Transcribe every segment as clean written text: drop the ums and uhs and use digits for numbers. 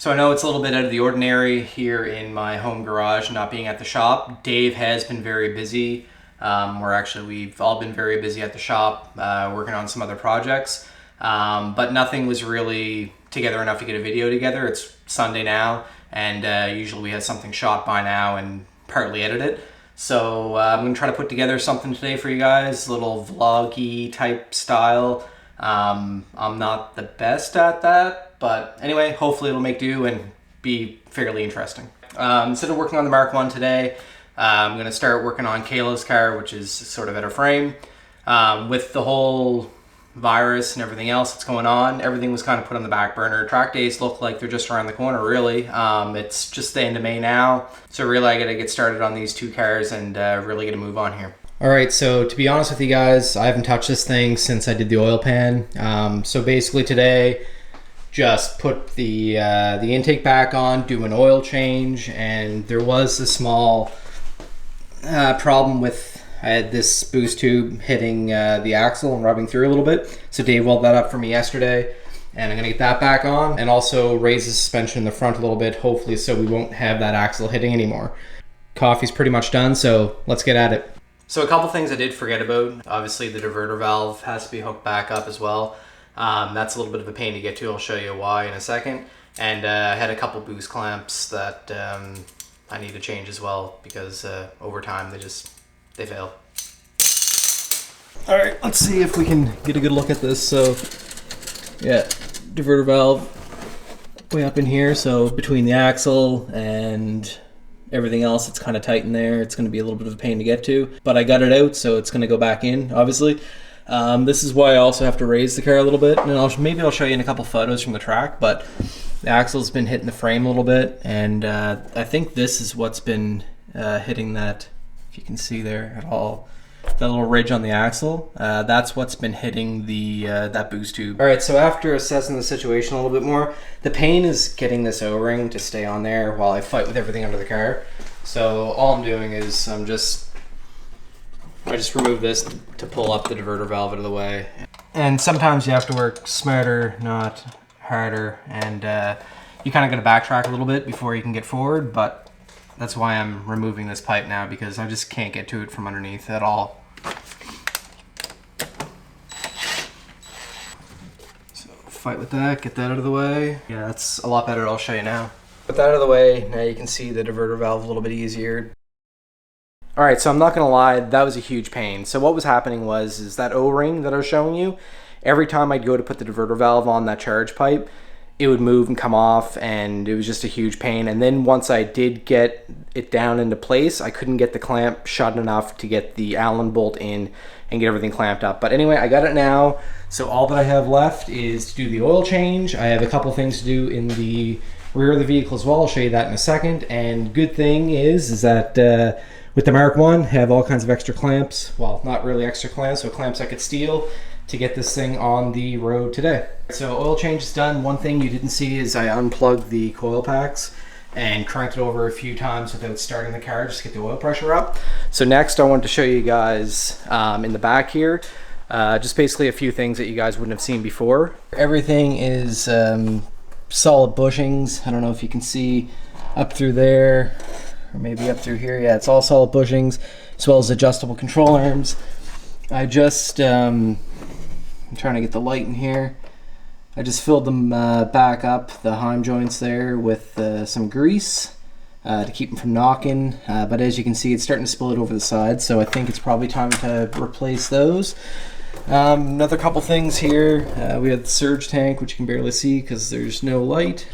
So I know it's a little bit out of the ordinary here in my home garage, not being at the shop. Dave has been very busy. We've all been very busy at the shop, working on some other projects. But nothing was really together enough to get a video together. It's Sunday now, and usually we have something shot by now and partly edited. So I'm going to try to put together something today for you guys, a little vloggy type style. I'm not the best at that, but anyway, hopefully it'll make do and be fairly interesting. Instead of working on the Mark 1 today, I'm going to start working on Kayla's car, which is sort of at her frame. With the whole virus and everything else that's going on, everything was kind of put on the back burner. Track days look like they're just around the corner, really. It's just the end of May now, so really I gotta get started on these two cars and really get a move on here. All right, so to be honest with you guys, I haven't touched this thing since I did the oil pan. So basically today, just put the intake back on, do an oil change, and there was a small problem with, I had this boost tube hitting the axle and rubbing through a little bit. So Dave welded that up for me yesterday, and I'm gonna get that back on and also raise the suspension in the front a little bit, hopefully, so we won't have that axle hitting anymore. Coffee's pretty much done, so let's get at it. So a couple things I did forget about. Obviously the diverter valve has to be hooked back up as well. That's a little bit of a pain to get to. I'll show you why in a second. And I had a couple boost clamps that I need to change as well, because over time they fail. All right, let's see if we can get a good look at this. So yeah, diverter valve way up in here. So between the axle and everything else, it's kind of tight in there. It's going to be a little bit of a pain to get to, but I got it out, so it's going to go back in, obviously. This is why I also have to raise the car a little bit, and maybe I'll show you in a couple photos from the track, but the axle's been hitting the frame a little bit, and I think this is what's been hitting that, if you can see there at all, that little ridge on the axle. That's what's been hitting the that boost tube. All right, so after assessing the situation a little bit more, the pain is getting this O-ring to stay on there while I fight with everything under the car. So all I'm doing is I just remove this to pull up the diverter valve out of the way. And sometimes you have to work smarter, not harder, and you kind of got to backtrack a little bit before you can get forward, but that's why I'm removing this pipe now, because I just can't get to it from underneath at all. So fight with that, get that out of the way. Yeah, that's a lot better. I'll show you now. Put that out of the way, now you can see the diverter valve a little bit easier. All right, so I'm not gonna lie, that was a huge pain. So what was happening is that O-ring that I was showing you, every time I'd go to put the diverter valve on that charge pipe, it would move and come off, and it was just a huge pain. And then once I did get it down into place, I couldn't get the clamp shut enough to get the Allen bolt in and get everything clamped up. But anyway, I got it now. So all that I have left is to do the oil change. I have a couple things to do in the rear of the vehicle as well. I'll show you that in a second. And good thing is that with the Mark 1, I have all kinds of extra clamps. Well, not really extra clamps, so clamps I could steal to get this thing on the road today. So oil change is done. One thing you didn't see is I unplugged the coil packs and cranked it over a few times without starting the car, just to get the oil pressure up. So next I wanted to show you guys in the back here, just basically a few things that you guys wouldn't have seen before. Everything is solid bushings. I don't know if you can see up through there, or maybe up through here. Yeah, it's all solid bushings, as well as adjustable control arms. I just, I'm trying to get the light in here. I just filled them back up, the heim joints there, with some grease to keep them from knocking. But as you can see, it's starting to split over the sides, so I think it's probably time to replace those. Another couple things here. We have the surge tank, which you can barely see because there's no light.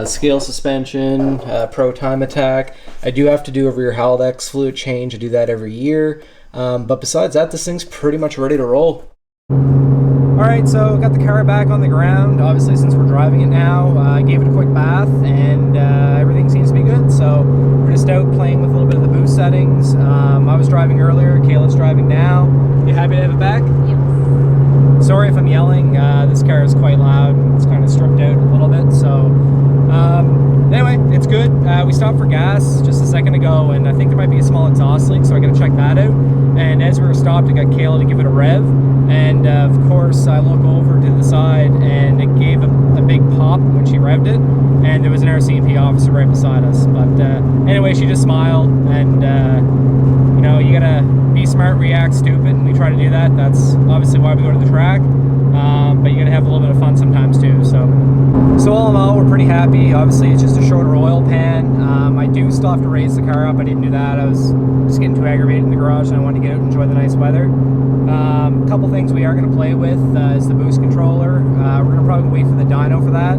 Scale suspension, Pro Time Attack. I do have to do a rear Haldex fluid change. I do that every year. But besides that, this thing's pretty much ready to roll. Alright, so got the car back on the ground. Obviously, since we're driving it now, I gave it a quick bath, and everything seems to be good. So we're just out playing with a little bit of the boost settings. I was driving earlier, Kayla's driving now. You happy to have it back? Yes. Sorry if I'm yelling. This car is quite loud. It's kind of stripped out a little bit. So anyway, it's good. We stopped for gas just a second ago, and I think there might be a small exhaust leak, so I gotta check that out. And as we were stopped, I got Kayla to give it a rev, and of course I look over to the side, and it gave a big pop when she revved it, and there was an RCMP officer right beside us. But anyway, she just smiled, and you know, you gotta be smart, react stupid, and we try to do that. That's obviously why we go to the track. But you gotta have a little bit of fun sometimes too. So all in all, we're pretty happy. Obviously, it's just a shorter oil pan. I do still have to raise the car up. I didn't do that. I was just getting too aggravated in the garage, and I wanted to get out and enjoy the nice weather. A couple things we are going to play with is the boost controller. We're going to probably wait for the dyno for that.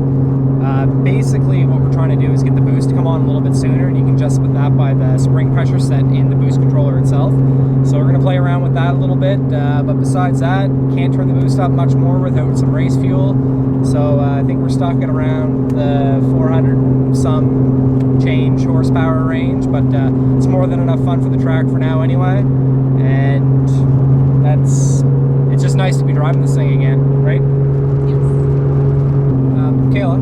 Basically, what we're trying to do is get the boost to come on a little bit sooner, and you can adjust that by the spring pressure set in the boost controller itself. So we're going to play around with that a little bit. But besides that, can't turn the boost up much more without some race fuel. So I think we're stuck at around the 400 and some change horsepower range, but it's more than enough fun for the track for now anyway. And it's just nice to be driving this thing again, right? Yes. Kayla,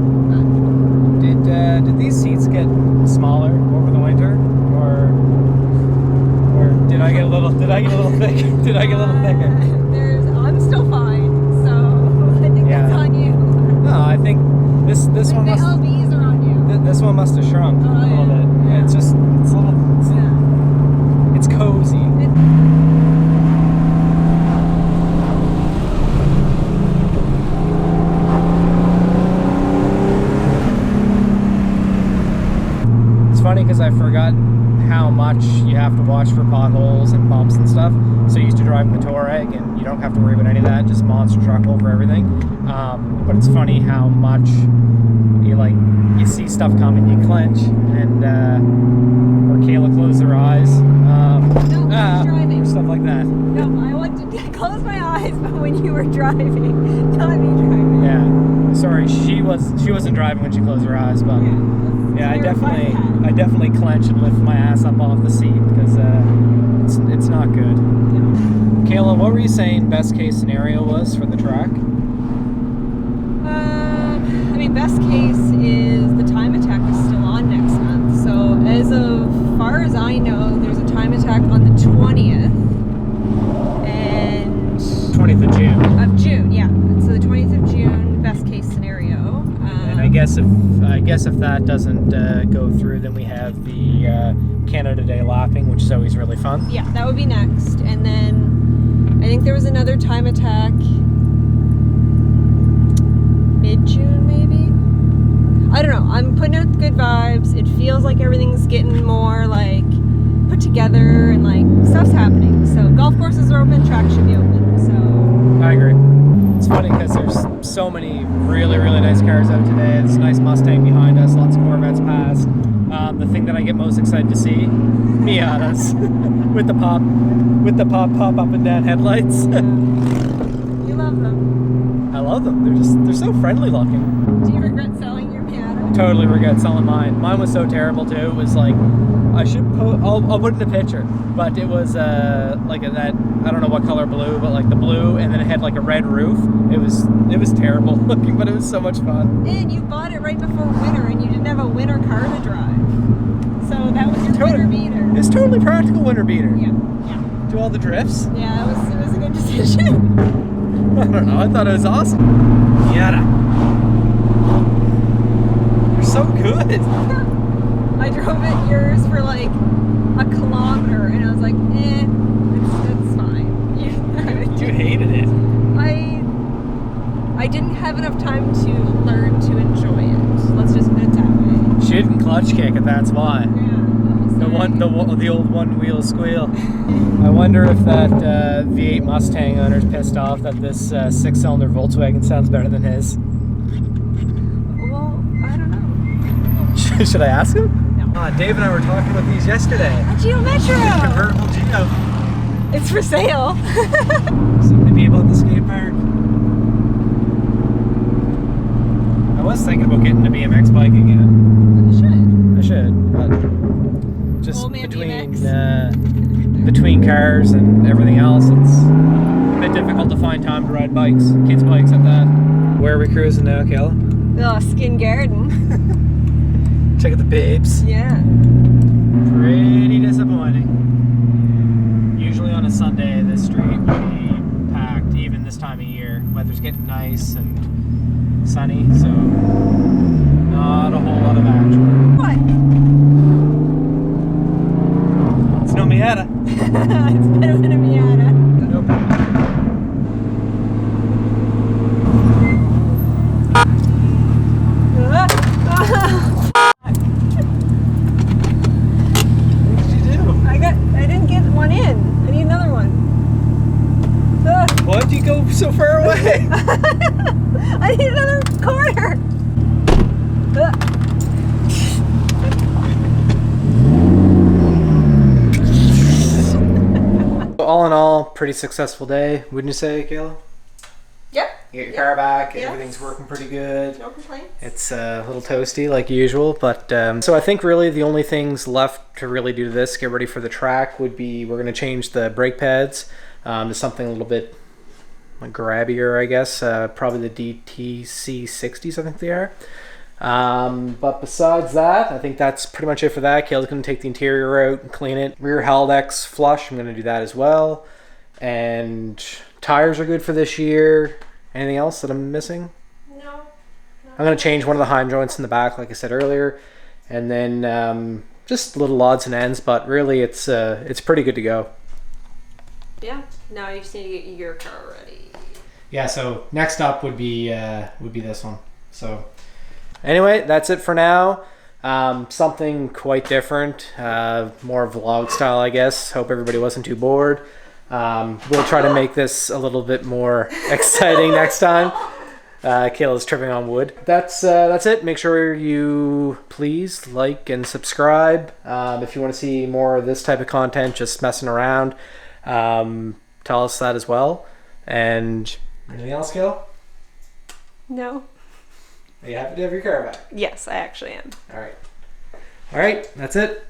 did these seats get smaller over the winter, or did I get a little thicker? Did I get a little thicker? I'm still fine, so I think that's on you. No, I think this one must. The LBs are on you. This one must have shrunk a little bit. Yeah, it's a little. It's cozy. It's funny because I forgot how much you have to watch for potholes and bumps and stuff. So you used to drive the Touareg, and you don't have to worry about any of that. Just monster truck over everything. But it's funny how much you see stuff coming, you clench, and or Kayla closed her eyes. Driving. Stuff like that. No, I wanted to close my eyes, but when you were driving, not me driving. Yeah. Sorry, she wasn't driving when she closed her eyes, but yeah, I definitely clench and lift my ass up off the seat because it's not good. Yeah. Kayla, what were you saying best case scenario was for the track? I mean, best case is the time attack is still on next month. So as far as I know, there's a time attack on the 20th. And 20th of June. Of June, yeah. So the 20th of June, best case scenario. And I guess if that doesn't go through, then we have the Canada Day lapping, which is always really fun. Yeah, that would be next. And then I think there was another time attack mid-June, maybe? I don't know. I'm putting out good vibes. It feels like everything's getting more like put together and like stuff's happening. So golf courses are open, track should be open. So I agree. It's funny because there's so many really, really nice cars out today. There's a nice Mustang behind us, lots of Corvettes past. The thing that I get most excited to see, Miatas with the pop up and down headlights. Yeah. You love them. I love them. They're so friendly looking. Do you regret selling your Miata? Totally regret selling mine. Mine was so terrible too. It was like, I'll put it in a picture, but it was like that, I don't know what color blue, but like the blue, and then it had like a red roof. It was terrible looking, but it was so much fun. And you bought it right before winter, and you didn't have a winter car to drive. So that was your winter beater. It's totally practical winter beater. Yeah. Do all the drifts. Yeah, it was a good decision. I don't know, I thought it was awesome. Yada. You're so good. I drove it yours for like a kilometer, and I was like, it's fine. You hated it. I didn't have enough time to learn to enjoy it. Let's just put it that way. She didn't clutch kick it, that's why. Yeah. The old one-wheel squeal. I wonder if that V8 Mustang owner's pissed off that this six-cylinder Volkswagen sounds better than his. Well, I don't know. Should I ask him? No. Dave and I were talking about these yesterday. A Geo Metro! Convertible Geo. It's for sale. Something to be about the skate park. I was thinking about getting a BMX bike again. I should, but just between cars and everything else, it's a bit difficult to find time to ride bikes, kids' bikes at that. Where are we cruising now, Kayla? Oh, Skin Garden. Check out the babes. Yeah. Pretty disappointing. Usually on a Sunday, this street would be packed, even this time of year. Weather's getting nice and sunny, so not a whole lot of action. What? It's no Miata. It's better than a Miata. Nope. What did you do? I didn't get one in. I need another one. Why'd you go so far away? I need another corner. All in all, pretty successful day, wouldn't you say, Kayla? Yep. You get your car back, Yes. everything's working pretty good. No complaints. It's a little toasty like usual, but so I think really the only things left to really do this, get ready for the track, would be we're going to change the brake pads to something a little bit grabbier, I guess. Probably the DeKaSi 60s, I think they are. But besides that, I think that's pretty much it for that. Kayla's going to take the interior out and clean it. Rear Haldex flush, I'm going to do that as well. And tires are good for this year. Anything else that I'm missing? No. I'm going to change one of the Heim joints in the back, like I said earlier. And then just little odds and ends, but really it's pretty good to go. Yeah. Now you just need to get your car ready. Yeah, so next up would be this one. So anyway, that's it for now. Something quite different, more vlog style, I guess. Hope everybody wasn't too bored. We'll try to make this a little bit more exciting next time. Kayla's tripping on wood. That's it. Make sure you please like and subscribe. If you want to see more of this type of content, just messing around, tell us that as well. And anything else, Kayla? No. Are you happy to have your car back? Yes, I actually am. All right. That's it.